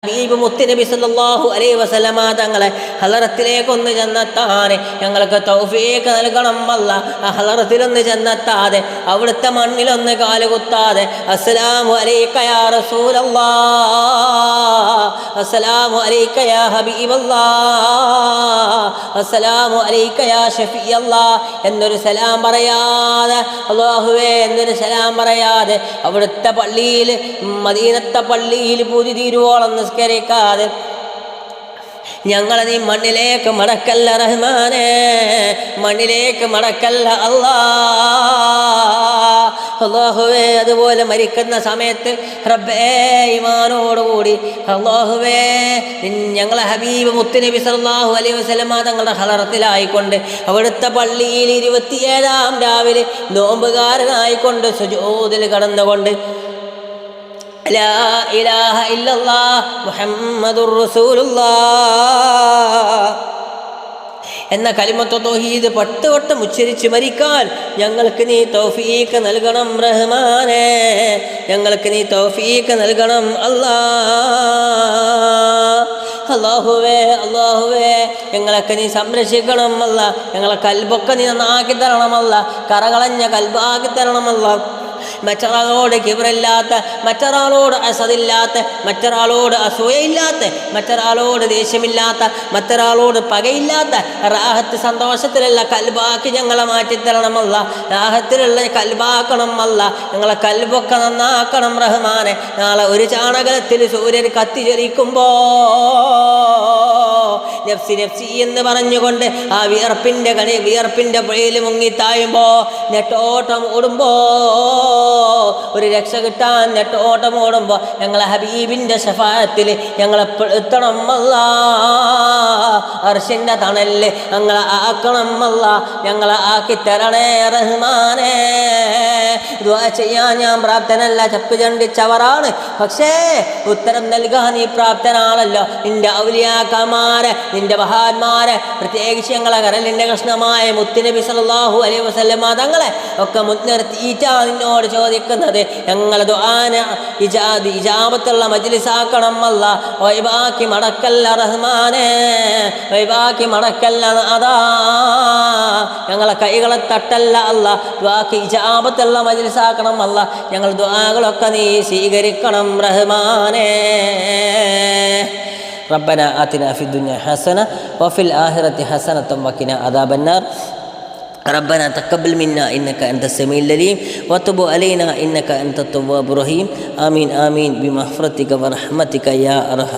ഹബീബ് മുത്തുനബി സല്ലല്ലാഹു അലൈഹി വസല്ലമ തങ്ങളെ ഹളറത്തിലേക്കൊന്ന് ചെന്നെത്താൻ ഞങ്ങൾക്ക് തൗഫീഖ് നൽകണം അല്ലാഹ്. ആ ഹളറത്തിലൊന്ന് ചെന്നെത്താതെ അവിടുത്തെ മണ്ണിലൊന്ന് കാലുകുത്താതെ അസ്സലാമു അലൈക യാ റസൂലല്ലാഹ്, അസ്സലാമു അലൈക യാ ഹബീബല്ലാഹ്, അസ്സലാമു അലൈക യാ ഷഫീഅല്ലാഹ് എന്നൊരു സലാം പറയാതെ, അല്ലാഹുവേ എന്നൊരു സലാം പറയാതെ അവിടുത്തെ പള്ളിയിൽ, മദീനത്തെ പള്ളിയിൽ പൂതി തീരുവോളം നിസ്കരിക്കാതെ ഞങ്ങളെ നീ മണ്ണിലേക്ക് മടക്കല്ല റഹ്മാനേ, മണ്ണിലേക്ക് മടക്കല്ല അല്ലാഹുവേ. അതുപോലെ മരിക്കുന്ന സമയത്ത് റബ്ബേ ഈമാനോടുകൂടി അല്ലാഹുവേ ഞങ്ങളെ ഹബീബ് മുത്തുനബി സല്ലല്ലാഹു അലൈഹി വസല്ലമ തങ്ങളുടെ ഹളറത്തിലായിക്കൊണ്ട് അവിടുത്തെ പള്ളിയിൽ 27-ാം രാവിലെ നോമ്പുകാരനായിക്കൊണ്ട് സുജൂദിൽ കടന്നുകൊണ്ട് ലാ ഇലാഹ ഇല്ലല്ലാഹ് മുഹമ്മദുർ റസൂലുള്ളാഹ് എന്ന കലിമത്ത് തൗഹീദ് പട്ടുവട്ടം ഉച്ചരിച്ച് മരിക്കാൻ ഞങ്ങൾക്ക് നീ തൗഫീഖ് നൽകണം റഹ്മാനേ, ഞങ്ങൾക്ക് നീ തൗഫീഖ് നൽകണം അല്ലാഹുവേ. അല്ലാഹുവേ ഞങ്ങളൊക്കെ നീ സംരക്ഷിക്കണം അല്ലാഹ്. ഞങ്ങളെ കൽബൊക്കെ നീ നന്നാക്കി തരണമല്ല, കറകളഞ്ഞ കൽബാക്കി തരണമല്ല. മറ്റൊരാളോട് കിബ്റില്ലാത്ത, മറ്റൊരാളോട് അസദില്ലാത്ത, മറ്റൊരാളോട് അസൂയയില്ലാത്ത, മറ്റൊരാളോട് ദേഷ്യമില്ലാത്ത, മറ്റൊരാളോട് പകയില്ലാത്ത റാഹത്ത് സന്തോഷത്തിലുള്ള കൽബാക്കി ഞങ്ങളെ മാറ്റിത്തരണമല്ല, റാഹത്തിലുള്ള കൽബാക്കണം അല്ല. ഞങ്ങളെ കൽബൊക്കെ നന്നാക്കണം റഹ്മാനെ. നാളെ ഒരു ചാണകത്തിൽ സൂര്യൻ കത്തിജ്വലിക്കുമ്പോ നഫ്സി നഫ്സി എന്ന് പറഞ്ഞുകൊണ്ട് ആ വിയർപ്പിന്റെ പുഴയിൽ മുങ്ങിത്തായുമ്പോ നെട്ടോട്ടം ഓടുമ്പോ, ഒരു രക്ഷ കിട്ടാൻ നെട്ടോട്ടം ഓടുമ്പോ ഞങ്ങളെ ഹബീബിന്റെ ശഫാഅത്തിൽ ഞങ്ങളെ പെടുത്തണം അല്ലാഹ്. അർശിന്റെ തണലില് ഞങ്ങളെ ആക്കണം അല്ലാഹ്. ഞങ്ങളെ ആക്കി തരണേ റഹ്മാനേ. ദുആ ചെയ്യാൻ ഞാൻ പ്രാപ്തനല്ല, ചപ്പ് ചണ്ടിച്ചവറാണ്, പക്ഷേ ഉത്തരം നൽകാൻ നീ പ്രാപ്തനാണല്ലോ. നിന്റെ ഔലിയാക്കന്മാരെ, നിന്റെ മഹാന്മാരെ, പ്രത്യേകിച്ച് ഞങ്ങളെ കരലിന്റെ കഷ്ണമായ മുത്തുനബി സല്ലല്ലാഹു അലൈഹി വസല്ലമ തങ്ങളെ ഒക്കെ മുൻനിർത്തിയിട്ടാ നിന്നോട് ചോദിക്കുന്നത്. ഞങ്ങളെ ദുആന ഇജാബത്തുള്ള മജ്ലിസാക്കണം അല്ലാഹ്. വൈബാക്കി മടക്കല്ല റഹ്മാനേ, വൈബാക്കി മടക്കല്ല അതാ. ഞങ്ങളെ കൈകളെ തട്ടല്ല അല്ലാഹ്. ദുആക്ക് ഇജാബത്തുള്ള മജ്ലിസാക്കണം അല്ലാഹ്. ഞങ്ങൾ ദുആകളൊക്കെ നീ സ്വീകരിക്കണം റഹ്മാനേ. ربنا آتنا في الدنيا حسنة وفي الآخرة حسنة وقنا عذاب النار. ربنا تقبل منا إنك أنت السميع العليم وتب علينا إنك أنت التواب الرحيم. آمين آمين بمغفرتك ورحمتك يا أرحم